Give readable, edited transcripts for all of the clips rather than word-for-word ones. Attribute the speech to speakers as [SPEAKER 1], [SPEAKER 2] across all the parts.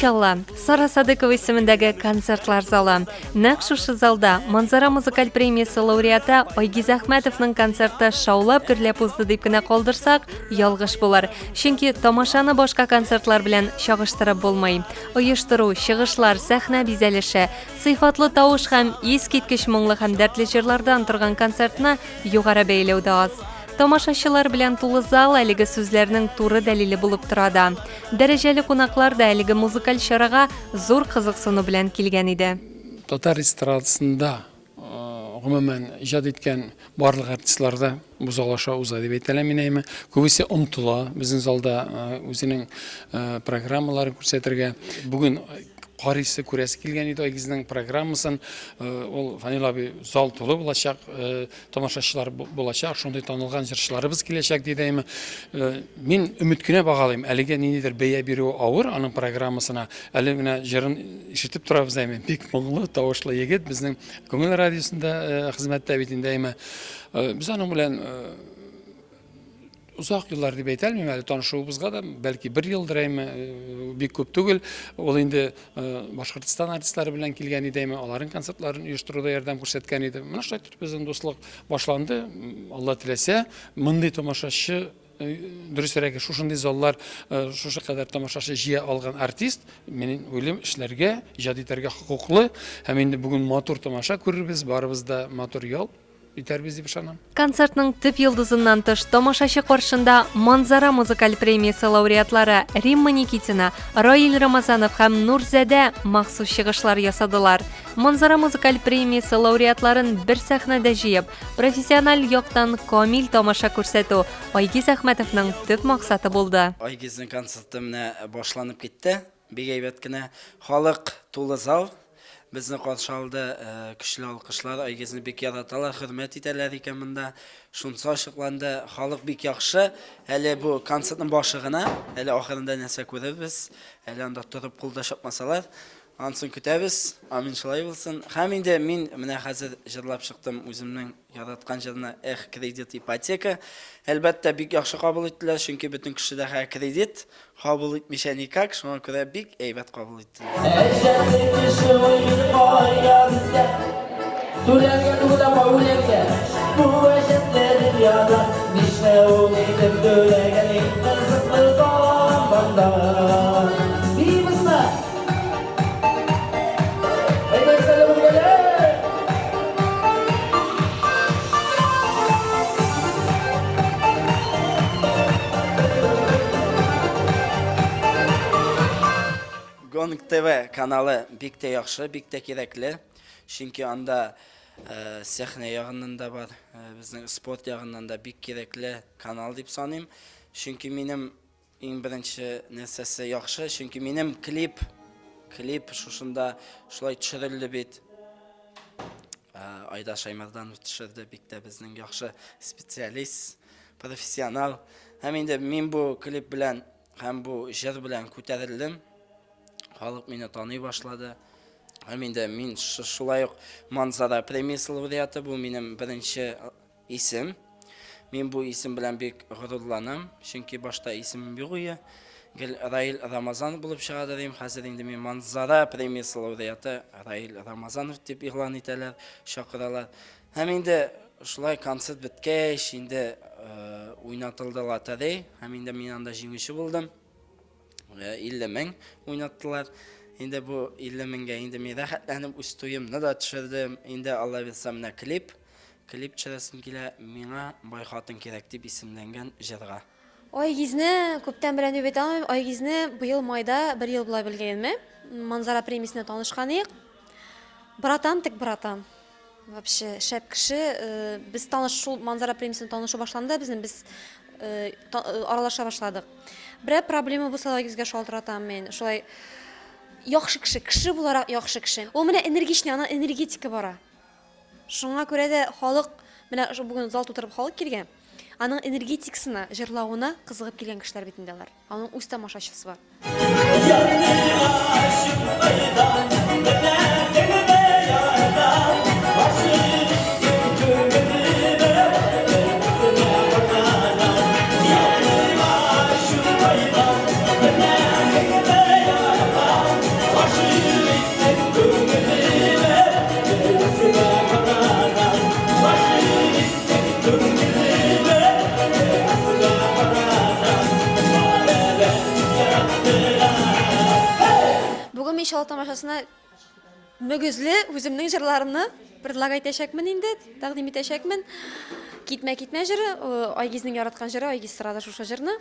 [SPEAKER 1] Иншалла, Сара Садыкова исемендәге концертлар залы. Нәкъ шушы залда Манзара музыкаль премиясе лауреаты Айгиз Әхмәтовның концерты шаулап гөрләп узды дип кенә калдырсак, ялгыш булыр. Чөнки тамашаны башка концертлар белән чагыштырып булмый. Оештыру, чыгышлар, сәхнә бизәлеше, сыйфатлы тавыш һәм искиткеч моңлы һәм дәртле җырлардан торган концертны югары бәяләү дә аз. Тамашачылар белән тулы зал әлеге сүзләрнең туры дәлиле булып тора да. Дәрәҗәле кунаклар да әлеге музыкаль чарага зур кызыксыну белән килгән иде.
[SPEAKER 2] Татар эстрадасында гомумән иҗат иткән барлык артистларда бу зал аша уза дип әйтәләр минеме. Күбесе омтыла безнең залда үзенең программаларын күрсәтергә. Бүген Карисы күрәсе килгән иде Айгизнең программасын. Ул Фанил абый зал тулы булачак, тамашачылар булачак, шундый танылган җырчыларыбыз киләчәк дидеме. Мин өмет кенә багалыйм. Әлегә ниндидер бәя бирү авыр аның программасына. Әле менә җырын ишетеп торабыз әйме. Бик моңлы, тавышлы егет безнең Күңел радиосында хезмәттә бит инде әйме. Без аның белән uzaq yıllar diye beytelmeyim, yani tanışığımızda da belki bir yıldır bik köp tügül. Ol indi Başkırtistan artistleri bilen kilgen ideyim, onların konsertlerini uyuşturuda yardım ko'rsatgan edi. Mana shu bizning do'stlik boshlandı. Allah tilese, mınday tomoşachi dürüstürəki şuşunday zallar, şuşu kadar tamaşaşı jiye algan artist, menin o'ylayım işlerge, ijad eterge hukuklu. Hem indi bugün motor tamaşa көрürбез, барыбызда motor yol.
[SPEAKER 1] Концертның төп йылдызыннан тыш тамашачы каршында Манзара музыкаль премиясе лауреатлары Римма Никитина, Раил Рамазанов һәм Нурзәдә махсус чыгышлар ясадылар. Манзара музыкаль премиясе лауреатларын бер сәхнәдә җыеп, профессиональ яктан камил тамаша күрсәтү Айгиз Әхмәтовның төп максаты булды.
[SPEAKER 3] Айгизнең концерты менә башланып китте. Бик әйбәт кенә халык тулы зал. Безне каршы алды, көчле алкышлар, Айгизне бик яраталар, хөрмәт итәләр икән монда. Шунысы ачыкланды, халык бик яхшы. Әле бу концертның башы гына, әле ахырында нәрсә күрәбез. Әле анда торып кулда шапмасалар, ансын көтәбез. Амин шулай булсын. Һәм инде мин менә хәзер җырлап чыктым үземнең яраткан җырны "Эх, кредит, ипотека". Әлбәттә бик яхшы кабул иттеләр, чөнки бөтен кешеләргә кредит кабул итмичә никак, шуңа күрә бик әйбәт кабул иттеләр. Гоник ТВ каналы бик тә яхшы, бик тә кирәкле. Чөнки анда сәхнә ягыннан да бар, безнең спорт ягыннан да бик кирәкле канал дип саныйм. Чөнки минем иң беренче нәрсәсе яхшы, чөнки минем клип шушында шулай төшерелде бит. Айда Шаймардан төшерде, бик тә безнең яхшы специалист, профессионал. Һәм инде мин бу клип белән һәм бу җыр белән күтәрелдем. Халык мине таный башлады. Һәм инде мин шулай ук Манзара премиясе лауреаты, бу минем беренче исем. Мин бу исем белән бик горурланам, чөнки башта исемем юк иде. Раил Рамазанов булып чыга дидем. Хәзер инде мин Манзара премиясе лауреаты Раил Рамазанов дип игълан итәләр, чакыралар. Һәм инде шулай концерт биткәч, инде уйнатылды лотерея, һәм инде мин анда җиңүче булдым. 50 мең уйнаттылар. Инде бу 50 меңгә инде мин рәхәтләнеп үз туемны да төшердем. Инде Алла бирсә менә клип төшерәсем килә, миңа бай хатын кирәк дип исемләнгән җырга.
[SPEAKER 4] Айгизне күптән белән дип әйтәм, Айгизне быел майда 1 ел булай белгәнме? Манзара премиясенә танышкан идек. Братан тик братан. Вообще шәп кеше, без шул Манзара премиясенә танышу башланды, без аралаша башладык. Бер проблема булса Айгизгә шалтыратам мин. Шулай яхшы кеше буларак яхшы кеше. Ул менә энергичный, аның энергетика бара. Шуңа күрә дә халык менә бүген зал тутырып халык килгән. Аның энергетикасына, җырлавына кызыгып килгән кешеләр бит инде алар. Аның үз тамашачысы бар. халык тамашасына мөгезле үземнең җырларымны предлагать итәчәкмен инде, тәкъдим итәчәкмен. Китмә җыры, Айгизнең яраткан җыры, Айгиз сырада шушы җырны.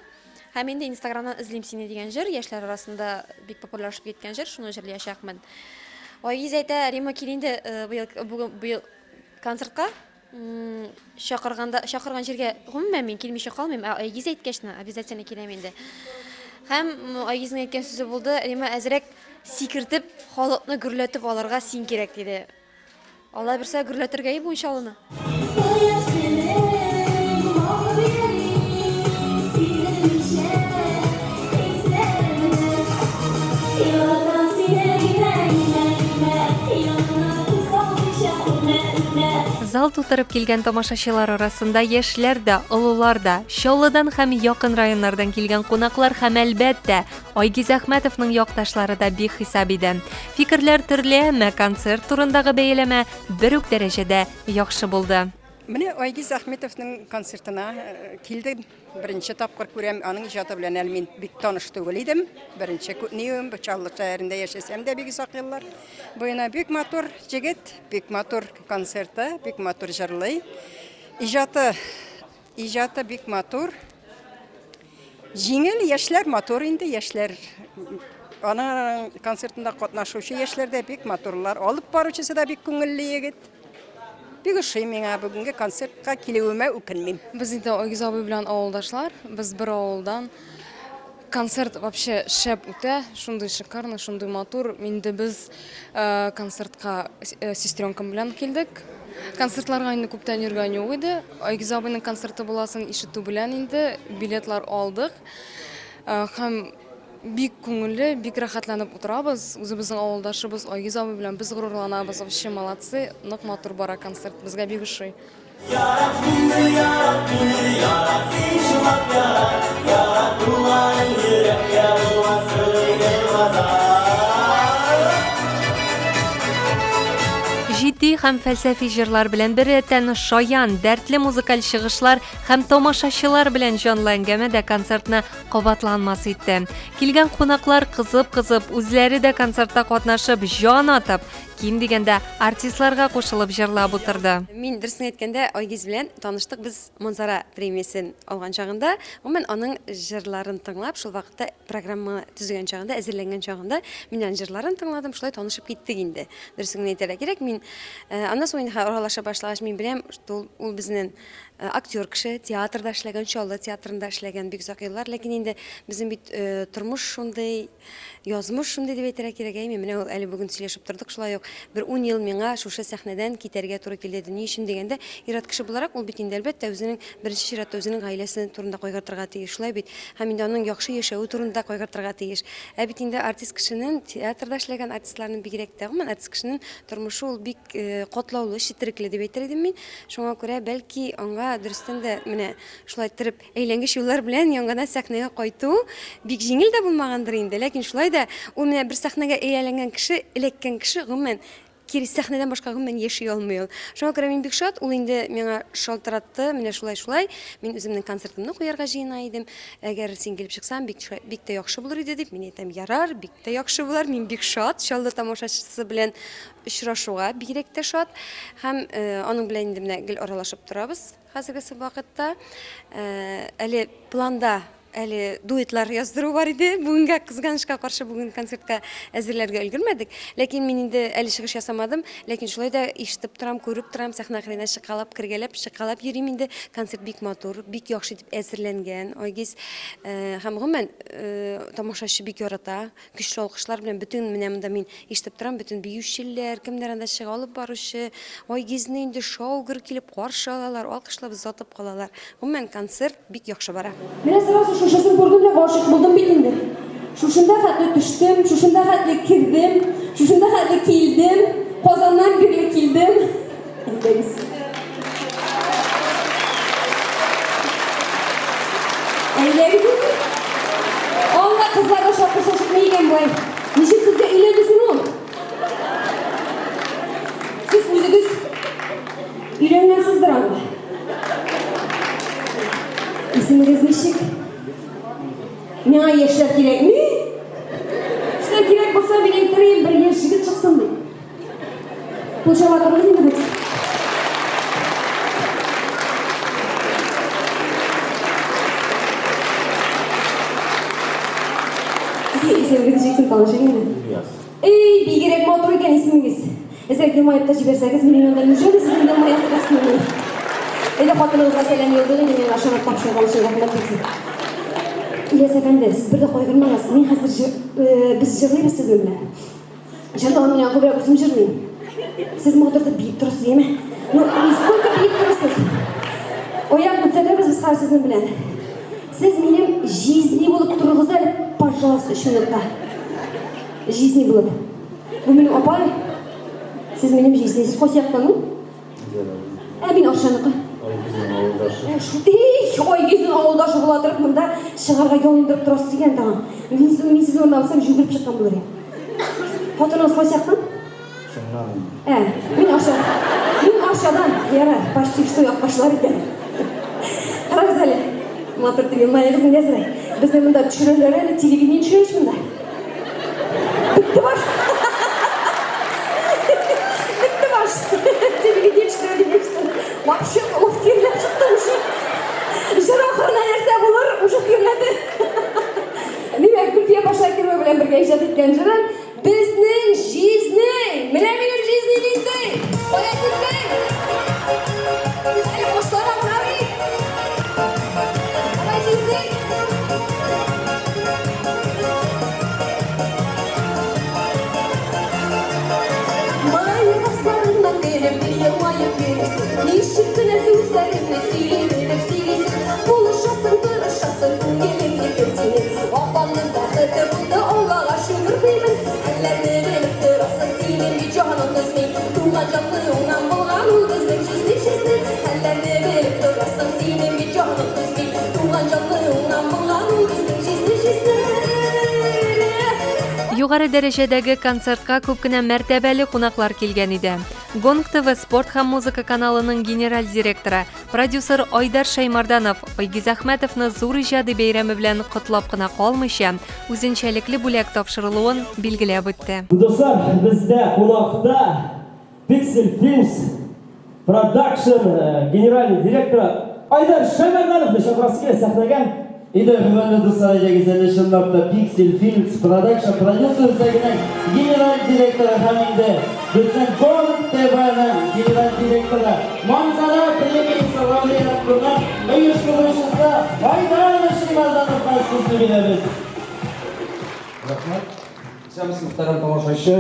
[SPEAKER 4] Һәм инде Инстаграмнан излим сине дигән җыр, яшьләр арасында бик популярлашып киткән җыр, шуны җырлаячакмын. Айгиз әйтә, Рима кил инде быел концертка. Чакырган җиргә гомумән мин килмичә калмыйм, Айгиз әйткәчне обязательно киләм инде. Һәм Айгизнең әйткән сүзе булды, Рима әзрәк сикертеп, халыкны гөрләтеп алырга син кирәк диде. Алла берсә гөрләтергә бу иншалланы.
[SPEAKER 1] Зал тутырып килгән тамашачылар арасында яшьләр дә, олылар да, Чаллыдан һәм якын районнардан килгән кунаклар һәм әлбәттә Айгиз Әхмәтовның якташлары да бик хисап иде. Фикерләр төрле, әмма концерт турындагы бәяләмә бер үк дәрәҗәдә яхшы булды.
[SPEAKER 5] Менә Айгиз Әхмәтовның концертына килдем. Беренче тапкыр күрәм, аның иҗаты белән әле мин бик таныш түгел идем. Беренче күрнеүем бу Чаллы шәһәрендә яшәсәм дә бик озак еллар. Буена бик матур җегет, бик матур концерты, бик матур җырлый. Иҗаты бик матур. Җиңел яшьләр матур инде, яшьләр. Аның концертында катнашучы яшьләр дә бик матурлар. Алып баручысы да бик күңелле егет. Бик ошый миңа бүгенге концертка килүемә үкенмим.
[SPEAKER 6] Без инде Айгиз абый белән авылдашлар, без бер авылдан. Концерт вообще шәп үтә, шундый шикарный, шундый матур. Инде без концертка сестренкам белән килдек. Концертларга инде күптән йөргән юк иде. Айгиз абыйның концерты буласын ишетү белән инде билетлар алдык. Һәм бик күңелле, бик рәхәтләнеп утырабыз. Үзебезнең авылдашыбыз Айгиз абый белән без горурланабыз. Вообще молодцы, нык матур бара концерт. Безгә бик ошый.
[SPEAKER 1] Җитди һәм фәлсәфи җырлар белән беррәттән шаян, дәртле музыкаль чыгышлар һәм тамашачылар белән җанлы әңгәмә дә концертны кабатланмас итте. Килгән кунаклар кызып, үзләре дә концертта катнашып, җан атып, ким дигәндә артистларга кушылып җырлап утырды.
[SPEAKER 7] Мин дөресен әйткәндә Айгиз белән таныштык без Манзара премиясын алган чагында. Гомумән аның җырларын тыңлап, шул вакытта программа төзегән чагында, әзерләнгән чагында мин аның җырларын тыңладым, шулай танышып киттек инде. Дөресен әйтергә кирәк, мин аннан соң аралаша башлагач мин беләм, ул безнең актер кеше, театрда эшләгән, Чаллы театрында эшләгән бик озак еллар, ләкин инде безнең бит тормыш шундый, язмыш шундый дип әйтергә кирәк. Менә ул әле бүген сөйләшеп тордык, шулай ук бер 10 ел миңа шушы сәхнәдән китәргә туры килде. Ни өчен дигәндә, ират кеше буларак ул бит инде әлбәттә үзенең беренче чиратта үзенең гаиләсе турында кайгыртырга тиеш, шулай бит. Һәм инде аның яхшы яшәүе турында кайгыртырга тиеш. Ә бит инде артист кешенең, театрда эшләгән артистларның бигрәк тә, гомумән артист кешенең тормышы ул бик катлаулы, четерекле дип әйтер идем мин. Шуңа күрә бәлки аңа дөрестән дә менә шулай торып әйләнгеч юллар белән яңадан сәхнәгә кайту бик җиңел дә булмагандыр инде, ләкин шулай да ул менә бер сәхнәгә әйләнгән кеше, эләккән кеше гомумән кире сәхнәдән башка гомумән яши алмый ул. Шуңа күрә мин бик шат, ул инде миңа шалтыратты, менә шулай. Мин үземнең концертымны куярга җыена идем. Әгәр син килеп чыксаң, бик тә яхшы булыр иде дип, мин әйтәм, ярар, бик тә яхшы булыр. Мин бик шат, Чаллы тамашачысы белән очрашуга бигрәк тә шат. Һәм аның белән инде менә гел аралашып торабыз. Хәзерге вакытта әле планда әле дуэтлар яздыру бар иде. Бүгенгә кызганычка каршы бүген концертка әзерләргә өлгермәдек. Ләкин мин инде әле чыгыш ясамадым. Ләкин шулай да ишетеп торам, күреп торам, сәхнә кырыена чыкалап, чыкалап йөрим инде. Концерт бик матур, бик яхшы дип әзерләнгән. Айгиз һәм гомумән тамашачы бик ярата. Көчле алкышлар белән бөтен менә монда мин ишетеп торам, бөтен биючеләр, кемнәр анда чыга алып баручы, Айгизне инде шаугыр килеп каршы алалар, алкышлап озатып калалар. Гомумән концерт бик яхшы бара.
[SPEAKER 8] Şuşasını gördüm de aşık buldum bilindi. Şuşunda hatlı düştüm, şuşunda hatlı kirdim, şuşunda hatlı kildim, Kazandan birle kildim. Enderiz. Enderiz mi? Allah kızlara şaşık meygen bu ay. Nişin kızga ilerlesin oğlum. Siz müziğiniz ilerlensizdir anla. İsminiz nişik? Mena yaşlar kirek mi? İşte kirek olsa bir ektireyim bir Получала атырыңыз енді хоть. Есіміңізді жексін танышы енді. Ей, бейгерек матур екен есіміңіз. Езер келмайыпта жіберсәңіз, миллиондан жүреді, сіздің де маясыңыз келмейді. Еді қатыныңызға сәлем елдігі, мен ашанат тапшығы қалышын рахмет кетсін. Ильяс әпәнді, сіз бірді қойғырмаңыз. Мен қазір біз жырлайбыз сіздің біле. Жырлауын менен көбірек өзім жырлайым. Сіз мұғдырды бейіп тұрсыз, еме? Ну, сколько бейіп тұрсыз? Ояқ бұтсәдір біз қар сіздің білен. Сіз менен жизни болып тұрғыз әлі, пожалуйста, 3 минутта. Жизни болып. Бұл менің апай. Сіз менен жизни. Сіз қой сияқтаның? Мен Аршаныqы. Ойгездің ауылдашы боладырып, мұнда шығарға жол ендіріп тұрасыз деген тағам. Мен сіз орында алсам жүгіріп шыққан болар ем. Қатырыңыз қой сияқтан? Мен Аршадан. Яра, почти что яқпашылар екен. Қараңыз әлі. Матыр деген майы қызын десірай. Біздің мұнда түшірілер әлі телевидение түшіреш мұнда. Бітті баш. Бітті баш. Телевидение түшірілер дешті. Вообще, оф терлеп шықты ұшы. Жыр ақырына нәрсе болыр, ұшы терледі. Мен Күлфия Башакирова білен бірге ижад еткен жырын біздің жизни. Менің жизни дейді. Қоя кетпей. Әлі қоштара мұнави. Қоя жизни. Майы қастарынан беріп, бір майы бересің. Нешік күні сөздерімді сөйлемеліп сөйлесің. Болышасың, тұрышасың, көңеліңе берсің. Апамның бақыты болды, Аллаға шүкір деймін. Әлләрді біліп тұрасың, сенен жаның біздің. Туған жанды оңнан болған ол біздің жизни. Әлләрді біліп тұрасың, сенен жаның біздің. Туған жанды оңнан болған ол біздің жизни.
[SPEAKER 1] Югары дәрәҗәдәге концертка күп кенә мәртәбәле кунаклар килгән иде. Гонг ТВ спорт һәм музыка каналының генераль директоры, продюсер Айдар Шаймарданов Айгиз Әхмәтовны зур иҗади бәйрәме белән котлап кына калмыйча, үзенчәлекле бүләк тапшырылуын билгеләп үтте.
[SPEAKER 9] Достар, бездә кунакта Pixel Films Production генеральный директоры Айдар Шаймарданов шақырасыз сәхнәгә.
[SPEAKER 10] Иде хөрмәтле дуслар, ягезәле шундакта Pixel Films Production продюсер сәгенең генераль директоры һәм инде безнең Гонг ТВның генераль директоры Манзара премиясе лауреатлыгы оештыручысы Айдар Шаймардановка сүзне бирәбез.
[SPEAKER 11] Рәхмәт. Сәмсез мөхтәрәм тамашачы.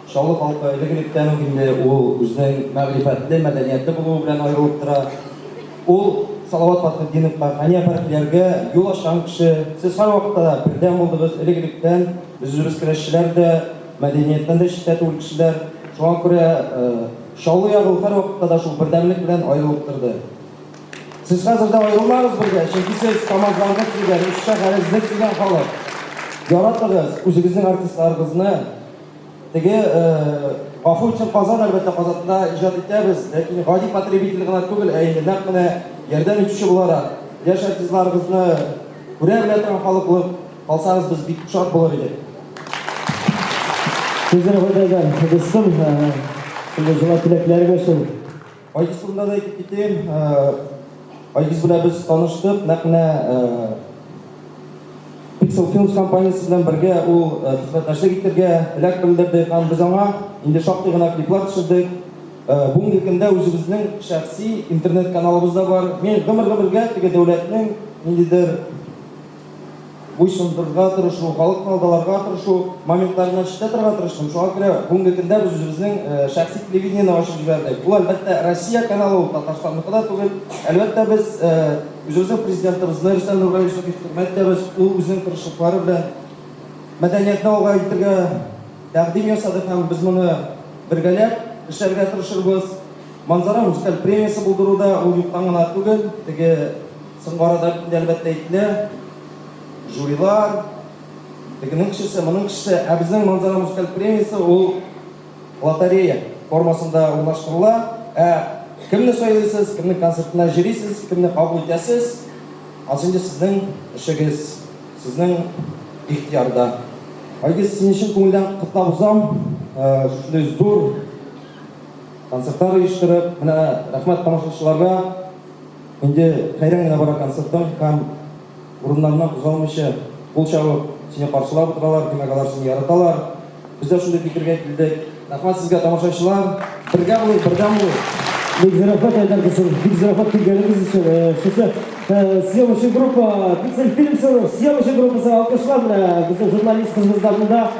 [SPEAKER 11] Шаулы халкы элек-электән үк инде ул үзенең мәгърифәтле, мәдәниятле булуы белән аерылып тора. Ул Салават Фатхетдиновка, Хания Фәрхияргә юл ачкан кеше. Сез һәр вакытта бердәм булдыгыз, элек-электән үзебез көрәшчеләр дә, мәдәнияттән дә читтә түгел кешеләр. Шуңа күрә Шаулы ягы һәр вакытта да шул бердәмлек белән аерылып торды. Сез хәзер дә аерылмагыз бергә, чөнки сез Камазларга килгән, үз шәһәрегезгә килгән халык. Яратыгыз үзегезнең артистларыгызны. Теге гафу өчен Казан, әлбәттә Казанда иҗат итәбез, ләкин гади потребитель гына түгел, инде нәкъ менә ярдәм итүче буларак яшь артистларыгызны күрә белә торган халыклык калсагыз, без бик шат булыр идек.
[SPEAKER 9] Сезгә хәйдәгән, достым, шундый җылы теләкләргә шул.
[SPEAKER 11] Айгиз турында да әйтеп китәм. Айгиз белән без таныштык, нәкъ менә Pixel Films компаниясе белән бергә ул хезмәттәшлек итәргә теләк белдерде һәм без аңа инде шактый гына клиплар төшердек. Бүгенге көндә үзебезнең шәхси интернет каналыбыз да бар. Мен гомергә теге дәүләтнең ниндидер буйсындырырга тырышу, халык алдаларга тырышу моментларына читтә торырга тырыштым. Шуңа күрә бүгенге көндә без үзебезнең шәхси телевидениене ачып җибәрдек. Ул әлбәттә Россия каналы, Татарстанныкы да түгел. Әлбәттә без үзебезнең президентыбызны Рөстәм Нургалиевны хөрмәт итәбез. Ул үзенең тырышлыклары белән мәдәниятне алга илтергә тәкъдим ясады һәм без моны бергәләп эшләргә тырышырбыз. Манзара музыкаль премиясе булдыруда ул юктан гына түгел. Теге соңгы арада әлбәттә әйтелә. Жюрилар, тегенең кешесе, моның кешесе, ә безнең Манзара музыкаль премиясе ул лотерея формасында урнаштырыла. Кемне сайлыйсыз, кемнең концертына җирисез, кемне кабул итәсез, асынча сезнең эшегез, сезнең ихтиярда. Айгиз, син өчен күңелдән котлап узам. Шундый зур концерттар оештырып, менә рәхмәт тамашачыларга. Инде хәйран гына бара концерттан һәм урыннарыннан кузгалмыйча кул чабып сине каршылап утыралар, димәк алар сине яраталар. Без дә шундый фикергә килдек. Рәхмәт сезгә тамашачылар. Бергә булыйк, бердәм булыйк.
[SPEAKER 9] Бик зарахат Айдар кызым, бик зарахат килгәнегез өчен. Шушы съемочный группа, Pixel Films съемочный группасы алкышлар белән безнең журналист кызыбызда монда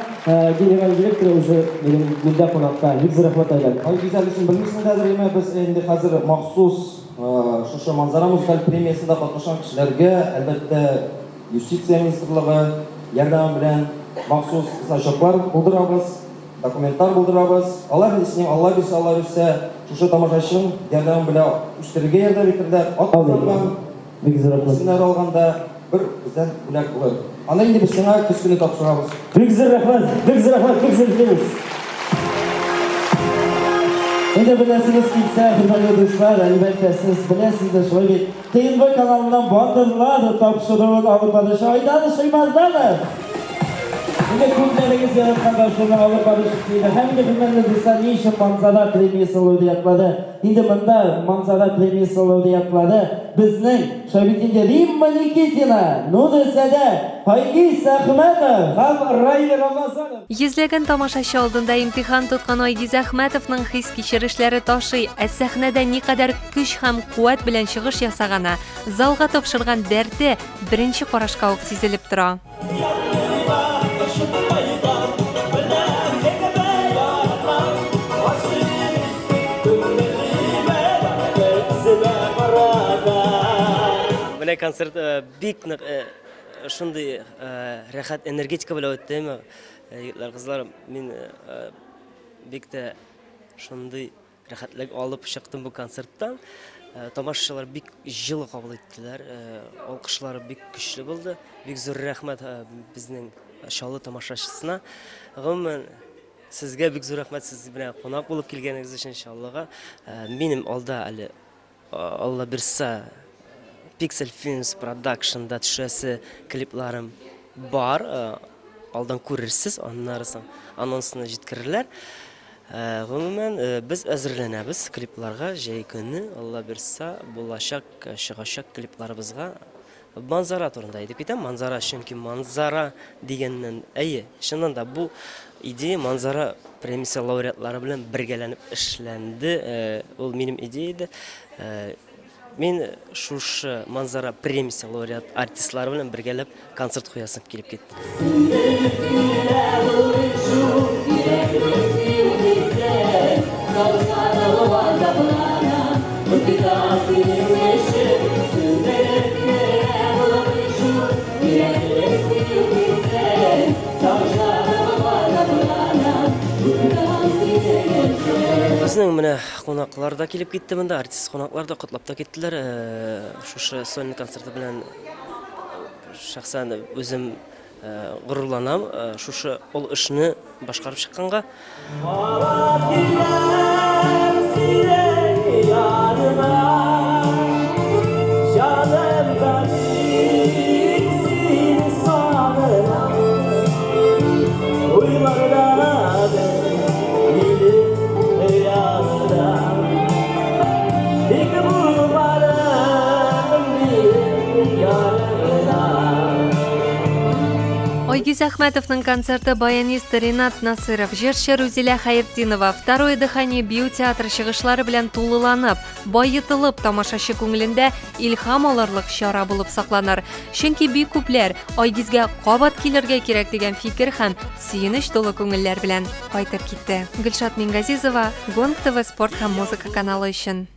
[SPEAKER 9] генераль директор үзе миндә кунакта. Бик зарахат Айдар.
[SPEAKER 11] Ай гүзәллеген белмисеңдер, әмма без инде хәзер махсус шушы манзара музыкаль премиясында катнашкан кешеләргә әлбәттә юстиция министрлыгы ярдәме белән махсус значоклар булдырабыз, документлар булдырабыз. Алар исенә Алла бирсә, шушы тамашачының ярдәме белән үстерергә ярдәм итәрдә. Аталган
[SPEAKER 9] Бик зарахат.
[SPEAKER 11] исемнәр алганда бер бездән бүләк булыр. Аны инде без сиңа көз көне тапшырабыз.
[SPEAKER 9] Бик зарахат, Pixel Films. Инде беләсегез килсә, хөрмәтле дуслар, әлбәттә сез беләсез дә шулай бит. ТНВ каналыннан батырлар тапшыруын алып барышы Айдар Шаймарданы. Инде күндәрегез яратканда шуны алып барышы иде. Һәм дә хөрмәтле дуслар, ни өчен манзара премиясе лауреатлары? Инде монда манзара премиясе лауреатлары безнең Шабитинде Римма Никитина, Нудысәдә Айгиз Әхмәтов һәм Раил Рамазанов.
[SPEAKER 1] Йөзләгән тамашачы алдында имтихан тоткан Айгиз Әхмәтовның хис-кичерешләре ташый, ә сәхнәдә никадәр көч һәм куәт белән чыгыш ясаганы, залга тапшырган дәрте беренче карашка ук сизелеп тора.
[SPEAKER 12] Менә концерт бик нык шундый рәхәт энергетика белән үтте. Егетләр, кызлар, мин бик тә шундый рәхәтлек алып чыктым бу концерттан. Тамашачылар бик җылы кабул иттеләр. Алкышлары бик көчле булды. Бик зур рәхмәт безнең шалы тамашачысына. Гомумән сезгә бик зур рәхмәт, сез белән кунак булып килгәнегез өчен иншаллага. Минем алда әле Алла бирсә Pixel Films Production'da төшәсе клипларым бар. Алдан күрерсез, аннарысын анонсына җиткерерләр. Гомумән без әзерләнәбез клипларга, җәй көне Алла бирсә булачак чыгачак клипларыбызга. Манзара турында әйтеп китәм. Манзара, чөнки манзара дигәннән, чыннан да бу идея манзара премиясе лауреатлары белән бергәләнеп эшләнде. Ул минем идея иде. Мин шушы манзара премиясе лауреат артистлары белән бергәләп концерт куясым килеп китте. Безнең менә кунаклар да килеп китте монда, артист кунаклар да котлап та киттеләр. Шушы сольный концерты белән шәхсән үзем горурланам. Шушы ул эшне башкарып чыкканга.
[SPEAKER 1] Айгиз Әхмәтовның концерты баянист Ринат Насыров, җырчы Рузилә Хәертдинова, Второе дыхание биотеатры чыгышлары белән тулыланып, байытылып тамашачы күңелендә илһам алырлык чара булып сакланыр. Чөнки бик күпләр Айгизгә кабат килергә кирәк дигән фикер һәм сөенеч тулы күңелләр белән кайтып китте. Гөлшат Мингазизова, Гонг ТВ спорт һәм музыка каналы өчен.